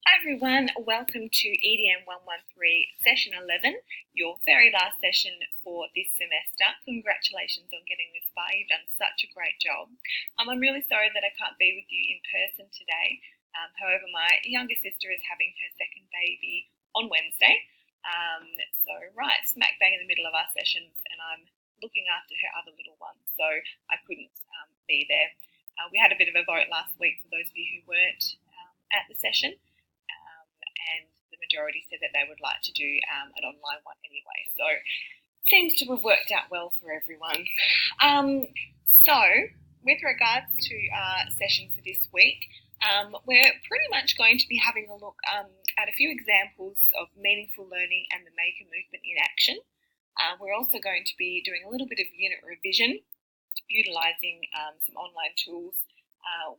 Hi everyone, welcome to EDN113 session 11, your very last session for this semester. Congratulations on getting this far, you've done such a great job. I'm really sorry that I can't be with you in person today. However, my younger sister is having her second baby on Wednesday. Right smack bang in the middle of our sessions, and I'm looking after her other little one, so I couldn't be there. We had a bit of a vote last week for those of you who weren't at the session. And the majority said that they would like to do an online one anyway. So seems to have worked out well for everyone. So with regards to our session for this week, we're pretty much going to be having a look at a few examples of meaningful learning and the maker movement in action. We're also going to be doing a little bit of unit revision, utilising some online tools,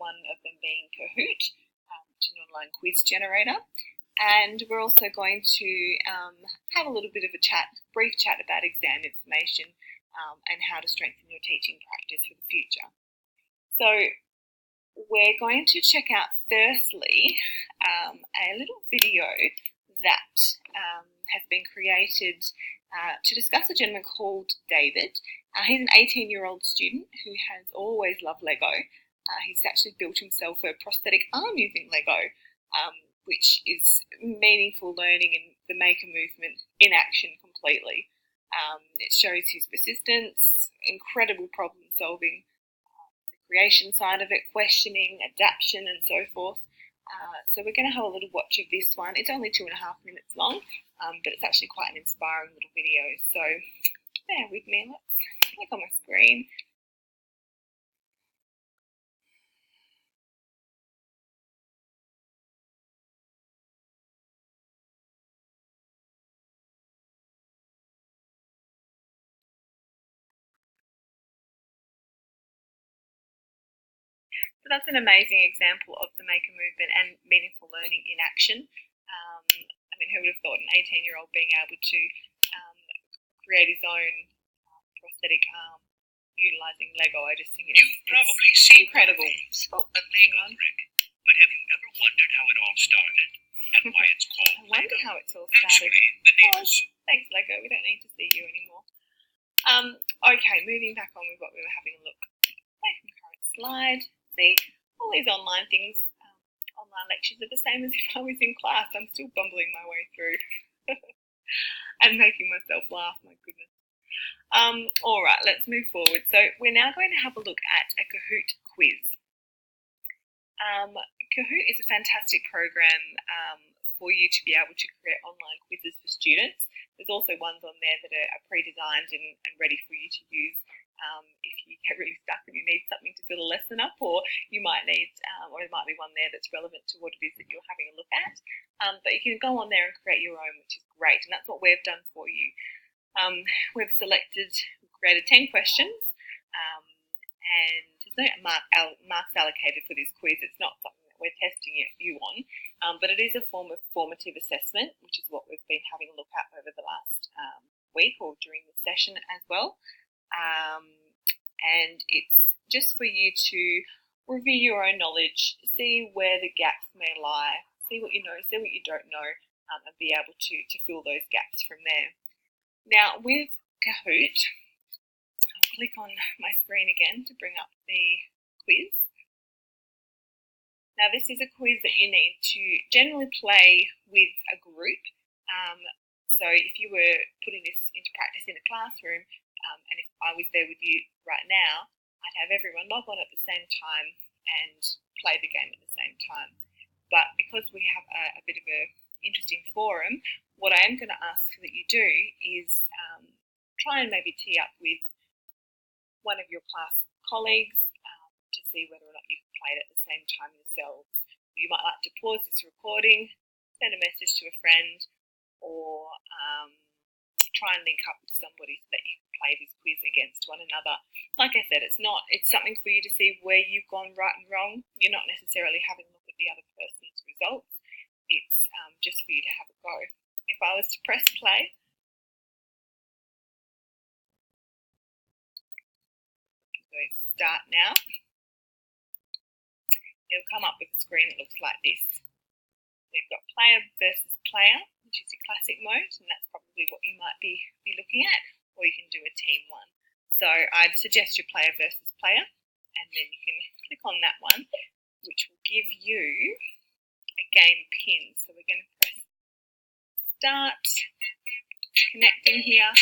one of them being Kahoot, which is an online quiz generator. And we're also going to have a little bit of a brief chat about exam information and how to strengthen your teaching practice for the future. So we're going to check out firstly a little video that has been created to discuss a gentleman called David. He's an 18-year-old student who has always loved Lego. He's actually built himself a prosthetic arm using Lego, which is meaningful learning and the maker movement in action completely. It shows his persistence, incredible problem solving, the creation side of it, questioning, adaptation and so forth. So we're going to have a little watch of this one. It's only 2.5 minutes long, but it's actually quite an inspiring little video. So bear with me, let's click on my screen. So that's an amazing example of the maker movement and meaningful learning in action. I mean, who would have thought an 18-year-old being able to create his own prosthetic arm utilising Lego? I just think You've probably seen incredible. A Lego brick, but have you ever wondered how it all started and why it's called I wonder Lego? how it's all started. Actually, the name is... Thanks, Lego. We don't need to see you anymore. Okay, moving back on with what we were having a look. Play from the current slide. See, all these online things, online lectures are the same as if I was in class. I'm still bumbling my way through and making myself laugh, my goodness. All right, let's move forward. So we're now going to have a look at a Kahoot quiz. Kahoot is a fantastic program for you to be able to create online quizzes for students. There's also ones on there that are pre-designed and ready for you to use if you get really stuck and you need something to fill a lesson up, or you might need, or there might be one there that's relevant to what it is that you're having a look at. But you can go on there and create your own, which is great, and that's what we've done for you. We've created 10 questions, and there's no marks allocated for this quiz. It's not something that we're testing you on, but it is a form of formative assessment, which is what we've been having a look at over the last week or during the session as well. And it's just for you to review your own knowledge, see where the gaps may lie, see what you know, see what you don't know, and be able to fill those gaps from there. Now with Kahoot, I'll click on my screen again to bring up the quiz. Now this is a quiz that you need to generally play with a group. So if you were putting this into practice in a classroom, and if I was there with you right now, I'd have everyone log on at the same time and play the game at the same time. But because we have a bit of an interesting forum, what I am going to ask that you do is try and maybe tee up with one of your class colleagues to see whether or not you've played at the same time yourselves. You might like to pause this recording, send a message to a friend, or try and link up with somebody so that you can play this quiz against one another. Like I said, it's something for you to see where you've gone right and wrong. You're not necessarily having a look at the other person's results. It's just for you to have a go. If I was to press play, so start now, it'll come up with a screen that looks like this. We've got player versus player, which is your classic mode, and that's probably what you might be looking at, or you can do a team one. So I'd suggest your player versus player, and then you can click on that one, which will give you a game pin. So we're going to press start, connecting here.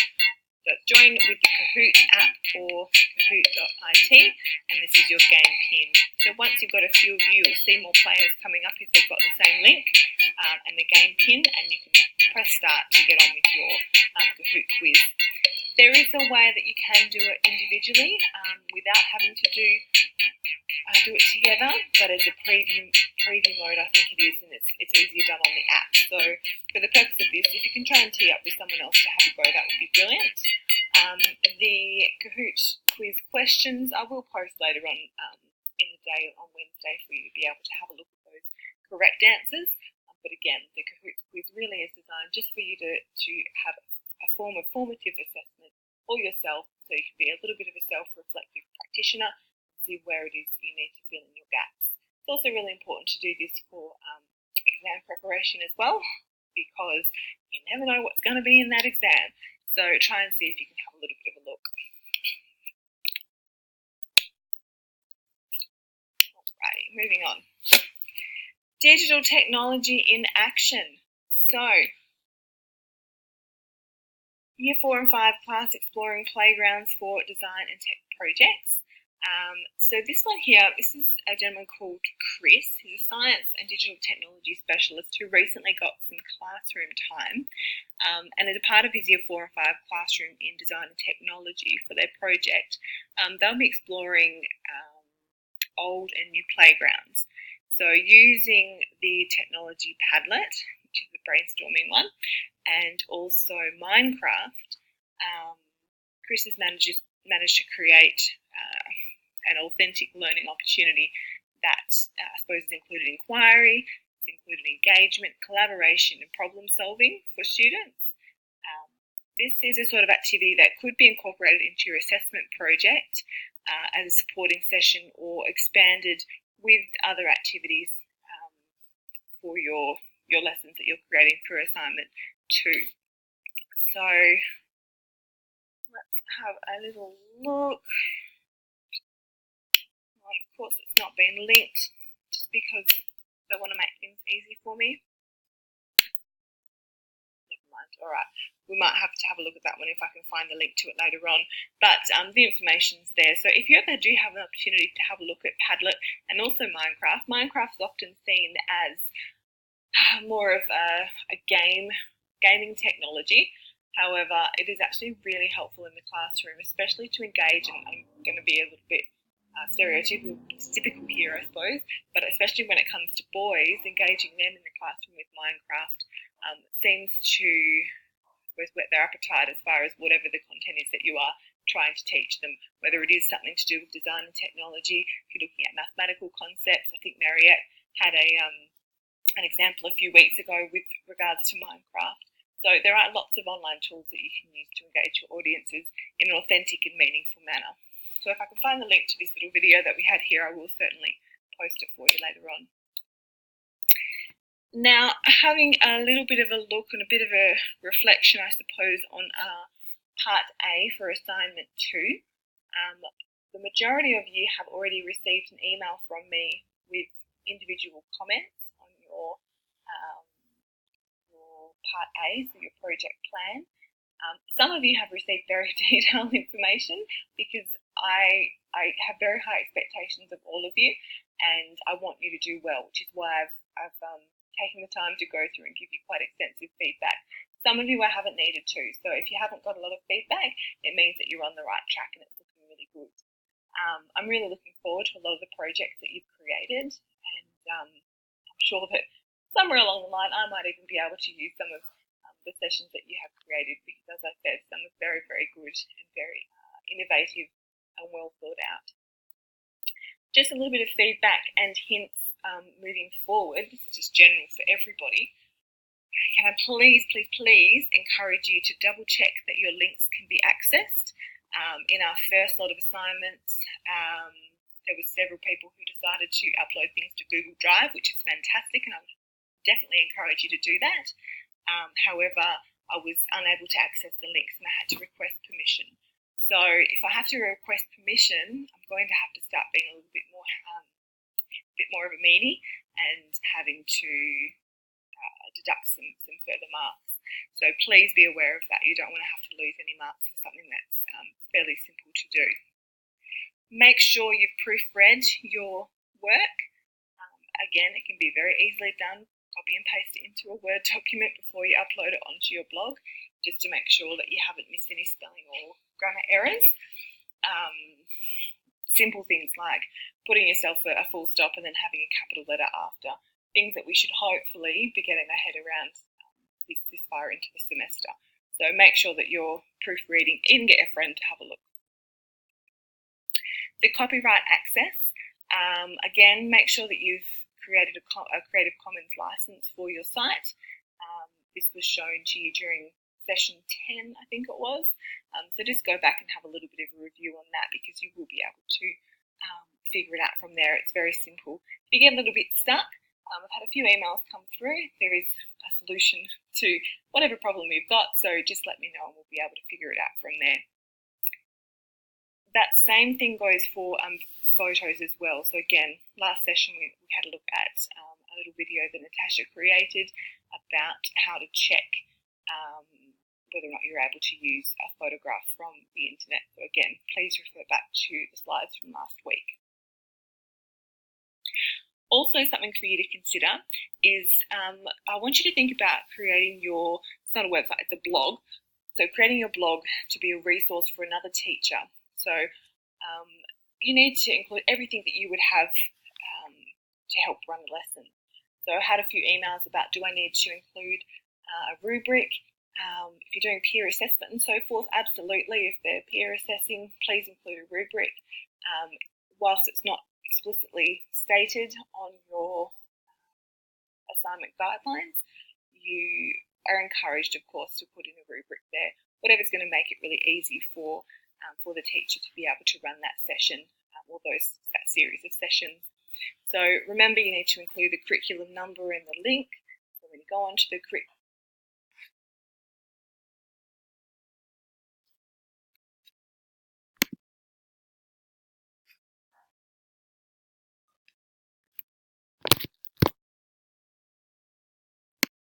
So join with the Kahoot app or kahoot.it, and this is your game pin. So once you've got a few of you, you'll see more players coming up if they've got the same link and the game pin, and you can press start to get on with your Kahoot quiz. There is a way that you can do it individually without having to do it together, but as a preview mode, I think it is, and it's easier done on the app. So for the purpose of this, if you can try and tee up with someone else to have a go, that would be brilliant. The Kahoot quiz questions I will post later on in the day on Wednesday for you to be able to have a look at those correct answers. But again, the Kahoot quiz really is designed just for you to have a form of formative assessment for yourself, so you can be a little bit of a self-reflective practitioner, see where it is you need to fill in your gaps. It's also really important to do this for exam preparation as well, because you never know what's going to be in that exam. So try and see if you can have a little bit of a look. Alrighty, moving on. Digital technology in action. So, Year 4 and 5 class exploring playgrounds for design and tech projects. So this one here, this is a gentleman called Chris. He's a science and digital technology specialist who recently got some classroom time. And as a part of his Year 4 and 5 classroom in design and technology for their project, they'll be exploring old and new playgrounds. So using the technology Padlet, which is a brainstorming one, and also Minecraft, Chris has managed to create an authentic learning opportunity that I suppose has included inquiry, it's included engagement, collaboration and problem solving for students. This is a sort of activity that could be incorporated into your assessment project as a supporting session, or expanded with other activities for your lessons that you're creating for assignment 2. So let's have a little look. Well, of course it's not been linked just because they want to make things easy for me. Never mind. Alright, we might have to have a look at that one if I can find the link to it later on. But the information's there. So if you ever do have an opportunity to have a look at Padlet and also Minecraft, Minecraft's often seen as more of a gaming technology. However, it is actually really helpful in the classroom, especially to engage, and I'm going to be a little bit stereotypical here, I suppose, but especially when it comes to boys, engaging them in the classroom with Minecraft seems to, I suppose, whet their appetite as far as whatever the content is that you are trying to teach them, whether it is something to do with design and technology, if you're looking at mathematical concepts. I think Mariette had an example a few weeks ago with regards to Minecraft. So there are lots of online tools that you can use to engage your audiences in an authentic and meaningful manner. So if I can find the link to this little video that we had here, I will certainly post it for you later on. Now, having a little bit of a look and a bit of a reflection, I suppose, on part A for assignment 2. The majority of you have already received an email from me with individual comments on your part A, so your project plan. Some of you have received very detailed information because I have very high expectations of all of you, and I want you to do well, which is why I've taken the time to go through and give you quite extensive feedback. Some of you I haven't needed to, so if you haven't got a lot of feedback, it means that you're on the right track and it's looking really good. I'm really looking forward to a lot of the projects that you've created, and I'm sure that somewhere along the line I might even be able to use some of the sessions that you have created, because as I said, some are very, very good and very innovative and well thought out. Just a little bit of feedback and hints moving forward. This is just general for everybody. Can I please encourage you to double check that your links can be accessed. In our first lot of assignments, there were several people who decided to upload things to Google Drive, which is fantastic, and I'm definitely encourage you to do that. However, I was unable to access the links and I had to request permission. So if I have to request permission, I'm going to have to start being a little bit more of a meanie and having to deduct some further marks. So please be aware of that. You don't want to have to lose any marks for something that's fairly simple to do. Make sure you've proofread your work. Again, it can be very easily done. Copy and paste it into a Word document before you upload it onto your blog, just to make sure that you haven't missed any spelling or grammar errors. Simple things like putting yourself a full stop and then having a capital letter after. Things that we should hopefully be getting our head around this far into the semester. So make sure that you're proofreading, even get a friend to have a look. The copyright access, again, make sure that you've created a Creative Commons license for your site. This was shown to you during session 10, I think it was. So just go back and have a little bit of a review on that, because you will be able to figure it out from there. It's very simple. If you get a little bit stuck, I've had a few emails come through. There is a solution to whatever problem you've got, so just let me know and we'll be able to figure it out from there. That same thing goes for photos as well. So again, last session we had a look at a little video that Natasha created about how to check whether or not you're able to use a photograph from the internet. So again, please refer back to the slides from last week. Also, something for you to consider is I want you to think about creating your, it's not a website, it's a blog. So creating your blog to be a resource for another teacher. So you need to include everything that you would have to help run a lesson. So I had a few emails about, do I need to include a rubric? If you're doing peer assessment and so forth, absolutely. If they're peer assessing, please include a rubric. Whilst it's not explicitly stated on your assignment guidelines, you are encouraged, of course, to put in a rubric there. Whatever's going to make it really easy for the teacher to be able to run that session or that series of sessions. So remember, you need to include the curriculum number in the link. So when you go onto the